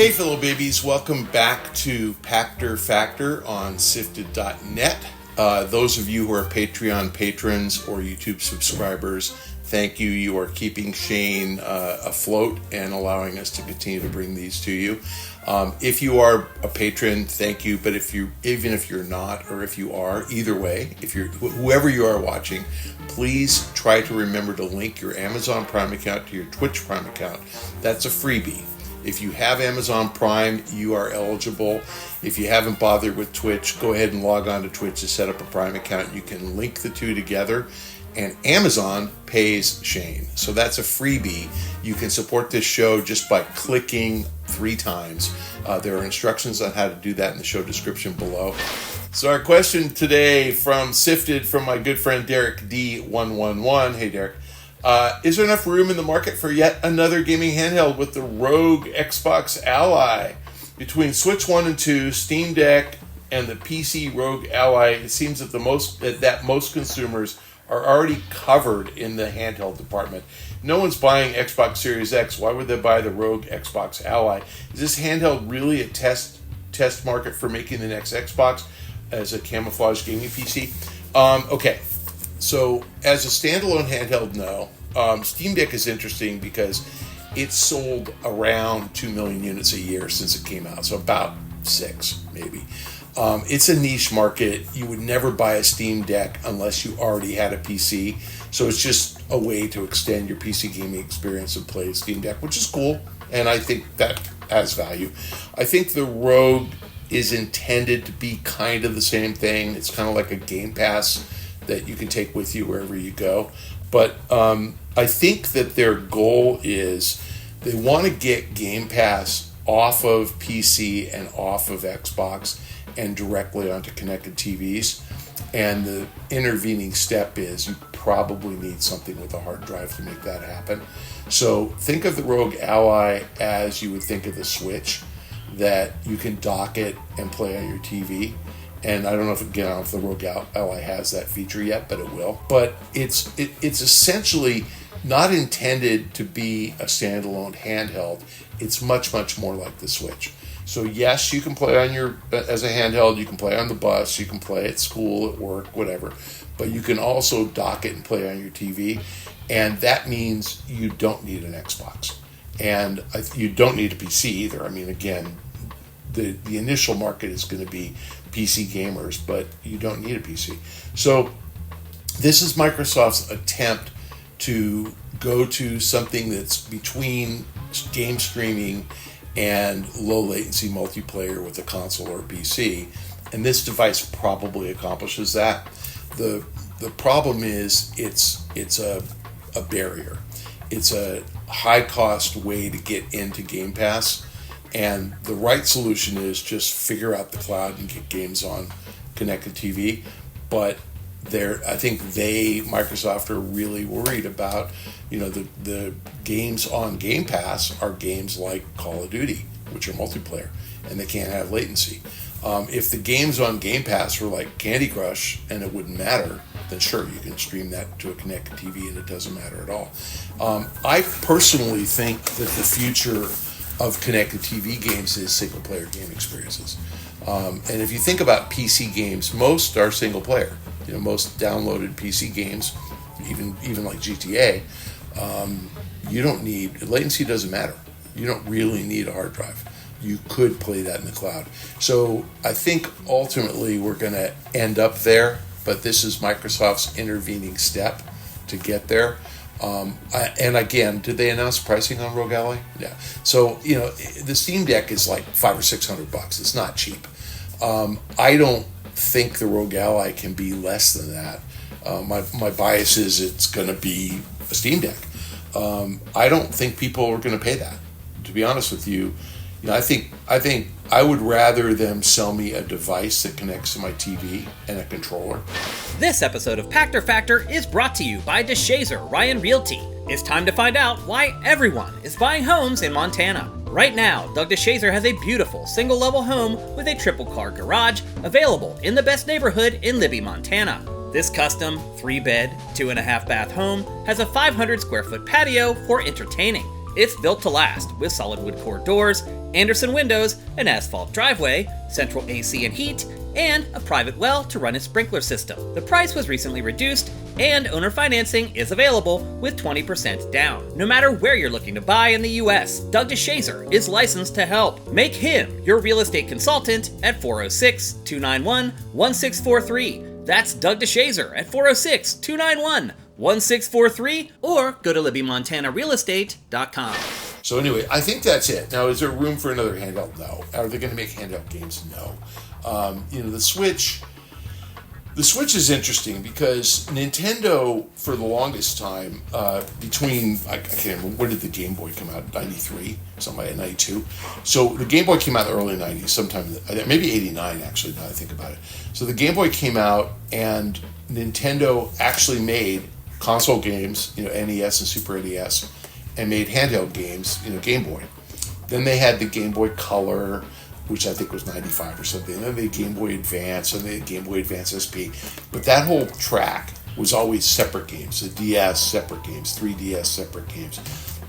Hey fellow babies, welcome back to Pachter Factor on SIFTD.net. Those of you who are Patreon patrons or YouTube subscribers, thank you. You are keeping Shane afloat and allowing us to continue to bring these to you. If you are a patron, thank you. But even if you're not, or if you are, either way, if you're whoever you are watching, please try to remember to link your Amazon Prime account to your Twitch Prime account. That's a freebie. If you have Amazon Prime, you are eligible. If you haven't bothered with Twitch, go ahead and log on to Twitch to set up a Prime account. You can link the two together, and Amazon pays Shane. So that's a freebie. You can support this show just by clicking 3 times. There are instructions on how to do that in the show description below. So our question today from Sifted from my good friend Derek D111. Hey, Derek. Is there enough room in the market for yet another gaming handheld with the ROG Xbox Ally? Between Switch 1 and 2, Steam Deck, and the PC ROG Ally, it seems that most consumers are already covered in the handheld department. No one's buying Xbox Series X. Why would they buy the ROG Xbox Ally? Is this handheld really a test market for making the next Xbox as a camouflage gaming PC? Okay. So, as a standalone handheld, no. Steam Deck is interesting because it's sold around 2 million units a year since it came out, so about 6, maybe. It's a niche market. You would never buy a Steam Deck unless you already had a PC, so it's just a way to extend your PC gaming experience and play Steam Deck, which is cool, and I think that has value. I think the ROG is intended to be kind of the same thing. It's kind of like a Game Pass that you can take with you wherever you go. But I think that their goal is they want to get Game Pass off of PC and off of Xbox and directly onto connected TVs. And the intervening step is you probably need something with a hard drive to make that happen. So think of the ROG Ally as you would think of the Switch, that you can dock it and play on your TV. And I don't know if the ROG Ally has that feature yet, but it will. But it's essentially not intended to be a standalone handheld. It's much, much more like the Switch. So yes, you can play as a handheld. You can play on the bus. You can play at school, at work, whatever. But you can also dock it and play on your TV. And that means you don't need an Xbox. And you don't need a PC either. I mean, again, the initial market is going to be PC gamers, but you don't need a PC. So this is Microsoft's attempt to go to something that's between game streaming and low latency multiplayer with a console or a PC. And this device probably accomplishes that. The problem is it's a barrier. It's a high cost way to get into Game Pass. And the right solution is just figure out the cloud and get games on connected TV. But I think Microsoft are really worried about, the games on Game Pass are games like Call of Duty, which are multiplayer, and they can't have latency. If the games on Game Pass were like Candy Crush and it wouldn't matter, then sure, you can stream that to a connected TV and it doesn't matter at all. I personally think that the future of connected TV games is single-player game experiences. And if you think about PC games, most are single-player. Most downloaded PC games, even like GTA, you don't need, latency doesn't matter. You don't really need a hard drive. You could play that in the cloud. So I think ultimately we're going to end up there, but this is Microsoft's intervening step to get there. And again, did they announce pricing on ROG Ally? Yeah. So, the Steam Deck is like $500 or $600. It's not cheap. I don't think the ROG Ally can be less than that. My bias is it's going to be a Steam Deck. I don't think people are going to pay that. To be honest with you, I think I would rather them sell me a device that connects to my TV and a controller. This episode of Pachter Factor is brought to you by DeShazer Ryan Realty. It's time to find out why everyone is buying homes in Montana. Right now, Doug DeShazer has a beautiful single-level home with a triple-car garage available in the best neighborhood in Libby, Montana. This custom 3-bed, 2.5-bath home has a 500 square foot patio for entertaining. It's built to last, with solid wood core doors, Anderson windows, an asphalt driveway, central AC and heat, and a private well to run its sprinkler system. The price was recently reduced, and owner financing is available with 20% down. No matter where you're looking to buy in the US, Doug DeShazer is licensed to help. Make him your real estate consultant at 406-291-1643. That's Doug DeShazer at 406-291-1643, or go to LibbyMontanaRealEstate.com. So anyway, I think that's it. Now, is there room for another handheld? No. Are they going to make handheld games? No. The Switch is interesting because Nintendo, for the longest time, between, I can't remember, when did the Game Boy come out? 93? Something like 92? So the Game Boy came out in the early 90s, sometime, maybe 89 actually, now I think about it. So the Game Boy came out and Nintendo actually made console games, NES and Super NES, and made handheld games, Game Boy. Then they had the Game Boy Color, which I think was 95 or something. And then they had Game Boy Advance, and they had Game Boy Advance SP. But that whole track was always separate games. The DS, separate games. 3DS, separate games.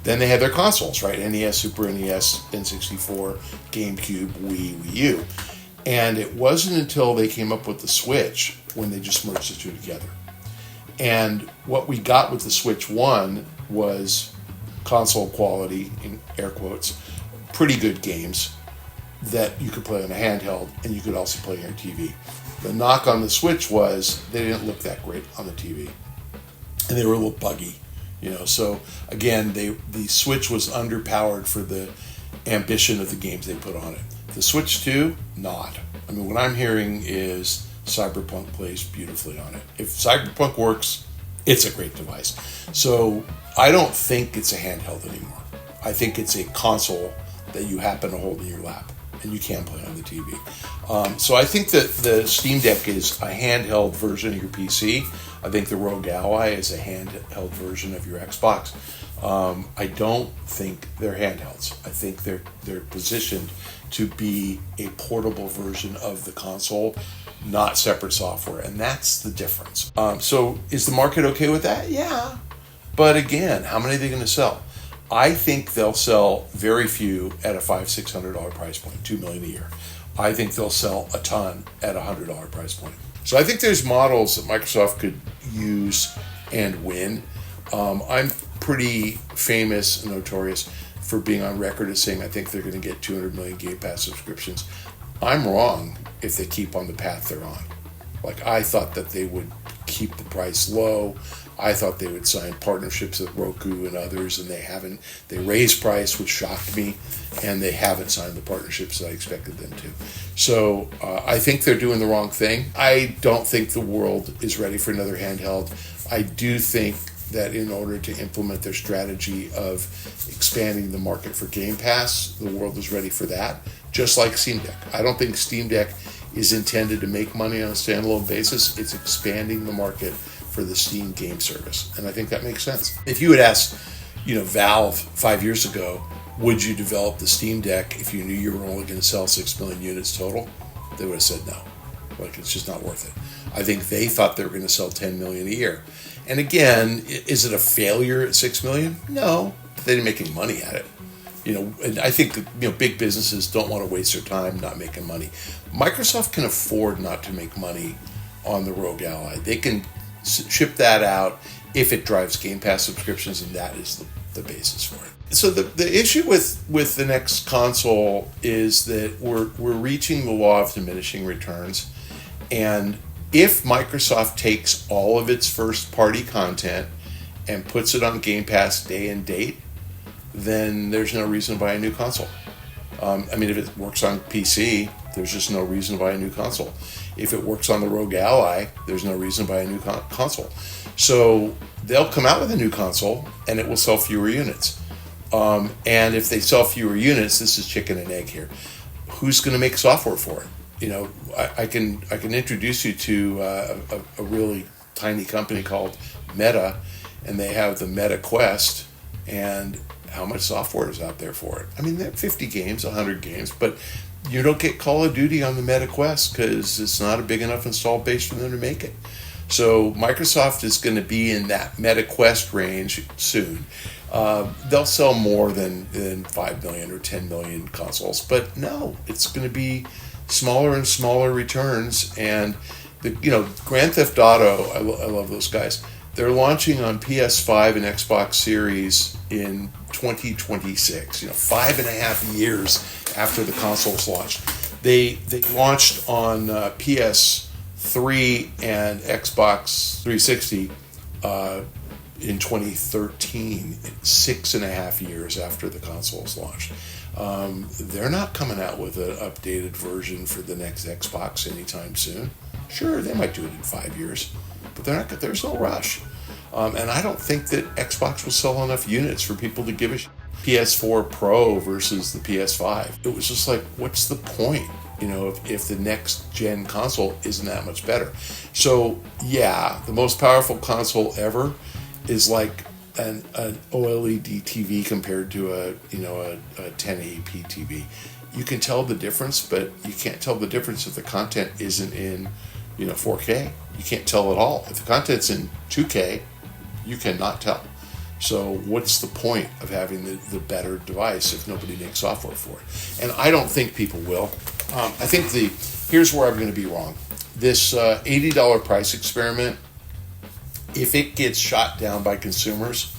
Then they had their consoles, right? NES, Super NES, N64, GameCube, Wii, Wii U. And it wasn't until they came up with the Switch when they just merged the two together. And what we got with the Switch 1 was console quality, in air quotes, pretty good games that you could play on a handheld, and you could also play on your TV. The knock on the Switch was they didn't look that great on the TV, and they were a little buggy, So again, the Switch was underpowered for the ambition of the games they put on it. The Switch 2, not. I mean, what I'm hearing is Cyberpunk plays beautifully on it. If Cyberpunk works, it's a great device. So I don't think it's a handheld anymore. I think it's a console that you happen to hold in your lap, and you can play on the TV. So I think that the Steam Deck is a handheld version of your PC. I think the ROG Ally is a handheld version of your Xbox. I don't think they're handhelds. I think they're positioned to be a portable version of the console, not separate software, and that's the difference. So is the market okay with that? Yeah. But again, how many are they going to sell? I think they'll sell very few at a $500-$600 price point, $2 million a year. I think they'll sell a ton at a $100 price point. So I think there's models that Microsoft could use and win. I'm pretty famous and notorious for being on record as saying I think they're going to get 200 million Game Pass subscriptions. I'm wrong if they keep on the path they're on. Like, I thought that they would keep the price low. I thought they would sign partnerships with Roku and others, and they haven't. They raised price, which shocked me, and they haven't signed the partnerships that I expected them to. So I think they're doing the wrong thing. I don't think the world is ready for another handheld. I do think that in order to implement their strategy of expanding the market for Game Pass, the world is ready for that, just like Steam Deck. I don't think Steam Deck is intended to make money on a standalone basis. It's expanding the market for the Steam game service, and I think that makes sense. If you had asked, Valve 5 years ago, would you develop the Steam Deck if you knew you were only going to sell 6 million units total, they would have said no. Like, it's just not worth it. I think they thought they were going to sell 10 million a year. And again, is it a failure at 6 million? No, but they didn't make any money at it. And I think big businesses don't want to waste their time not making money. Microsoft can afford not to make money on the ROG Ally. They can ship that out if it drives Game Pass subscriptions, and that is the basis for it. So the issue with the next console is that we're reaching the law of diminishing returns, and if Microsoft takes all of its first-party content and puts it on Game Pass day and date, then there's no reason to buy a new console. If it works on PC, there's just no reason to buy a new console. If it works on the ROG Ally, there's no reason to buy a new console. So they'll come out with a new console, and it will sell fewer units. And if they sell fewer units, this is chicken and egg here. Who's going to make software for it? I can introduce you to a really tiny company called Meta, and they have the Meta Quest, and how much software is out there for it? They have 50 games, 100 games, but you don't get Call of Duty on the Meta Quest because it's not a big enough install base for them to make it. So Microsoft is going to be in that Meta Quest range soon. they'll sell more than 5 million or 10 million consoles. But no, it's going to be smaller and smaller returns. And Grand Theft Auto, I love those guys. They're launching on PS5 and Xbox Series in 2026. 5.5 years after the consoles launched. They launched on PS3 and Xbox 360 in 2013, 6.5 years after the consoles launched. They're not coming out with an updated version for the next Xbox anytime soon. Sure, they might do it in 5 years, but there's no rush. And I don't think that Xbox will sell enough units for people to give a PS4 Pro versus the PS5. It was just like, what's the point? If the next gen console isn't that much better. So yeah, the most powerful console ever is like an OLED TV compared to a 1080p TV. You can tell the difference, but you can't tell the difference if the content isn't in 4K. You can't tell at all. If the content's in 2K, you cannot tell. So what's the point of having the better device if nobody makes software for it? And I don't think people will. I think here's where I'm going to be wrong. This $80 price experiment, if it gets shot down by consumers,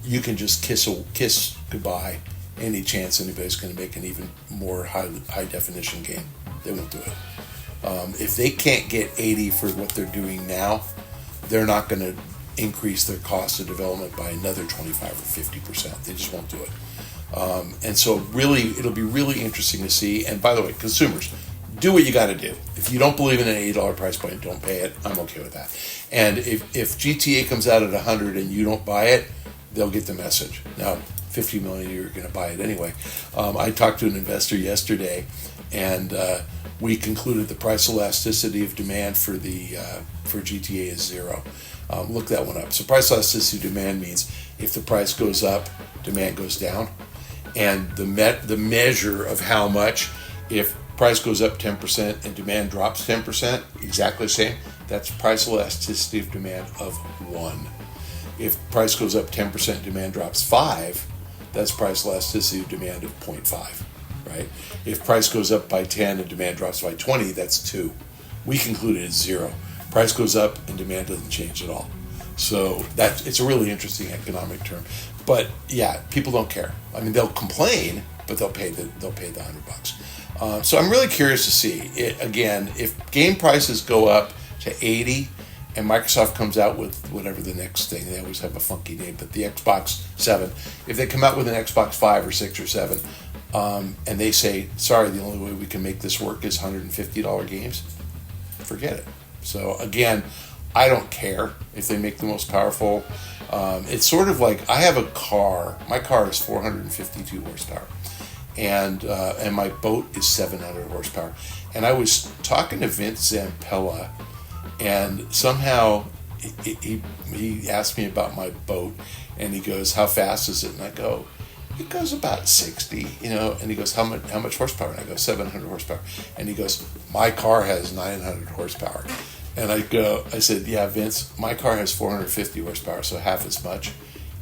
you can just kiss goodbye any chance anybody's going to make an even more high definition game. They won't do it. If they can't get 80 for what they're doing now, they're not going to increase their cost of development by another 25 or 50%. They just won't do it. And so really, it'll be really interesting to see. And by the way, consumers, do what you got to do. If you don't believe in an $80 price point, don't pay it. I'm okay with that. And if GTA comes out at 100 and you don't buy it, they'll get the message. Now, 50 million, you're going to buy it anyway. I talked to an investor yesterday, and we concluded the price elasticity of demand for GTA is 0. Look that one up. So price elasticity of demand means if the price goes up, demand goes down. And the measure of how much, if price goes up 10% and demand drops 10%, exactly the same, that's price elasticity of demand of 1. If price goes up 10%, demand drops 5, that's price elasticity of demand of 0.5, right? If price goes up by 10 and demand drops by 20, that's 2. We concluded it's 0. Price goes up and demand doesn't change at all. So it's a really interesting economic term. But yeah, people don't care. I mean, they'll complain, but they'll pay the $100. So I'm really curious to see again, if game prices go up to 80 and Microsoft comes out with whatever the next thing, they always have a funky name, but the Xbox 7, if they come out with an Xbox 5 or 6 or 7, and they say, sorry, the only way we can make this work is $150 games, forget it. So again, I don't care if they make the most powerful. It's sort of like I have a car. My car is 452 horsepower, and my boat is 700 horsepower. And I was talking to Vince Zampella, and somehow he asked me about my boat, and he goes, "How fast is it?" And I go, "It goes about 60, And he goes, "How much horsepower?" And I go, 700 horsepower. And he goes, "My car has 900 horsepower." And I said, "Yeah, Vince, my car has 450 horsepower, so half as much.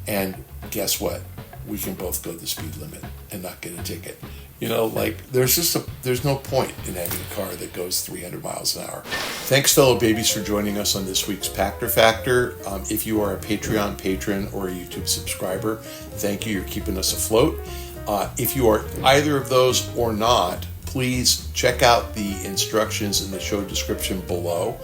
And guess what? We can both go the speed limit and not get a ticket." There's no point in having a car that goes 300 miles an hour. Thanks, fellow babies, for joining us on this week's Pachter Factor. If you are a Patreon patron or a YouTube subscriber, thank you. You're keeping us afloat. If you are either of those or not, please check out the instructions in the show description below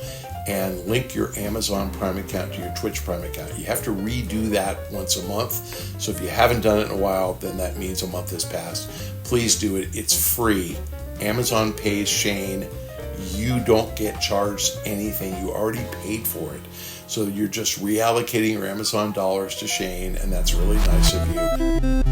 and link your Amazon Prime account to your Twitch Prime account. You have to redo that once a month. So if you haven't done it in a while, then that means a month has passed. Please do it. It's free. Amazon pays Shane. You don't get charged anything. You already paid for it. So you're just reallocating your Amazon dollars to Shane, and that's really nice of you.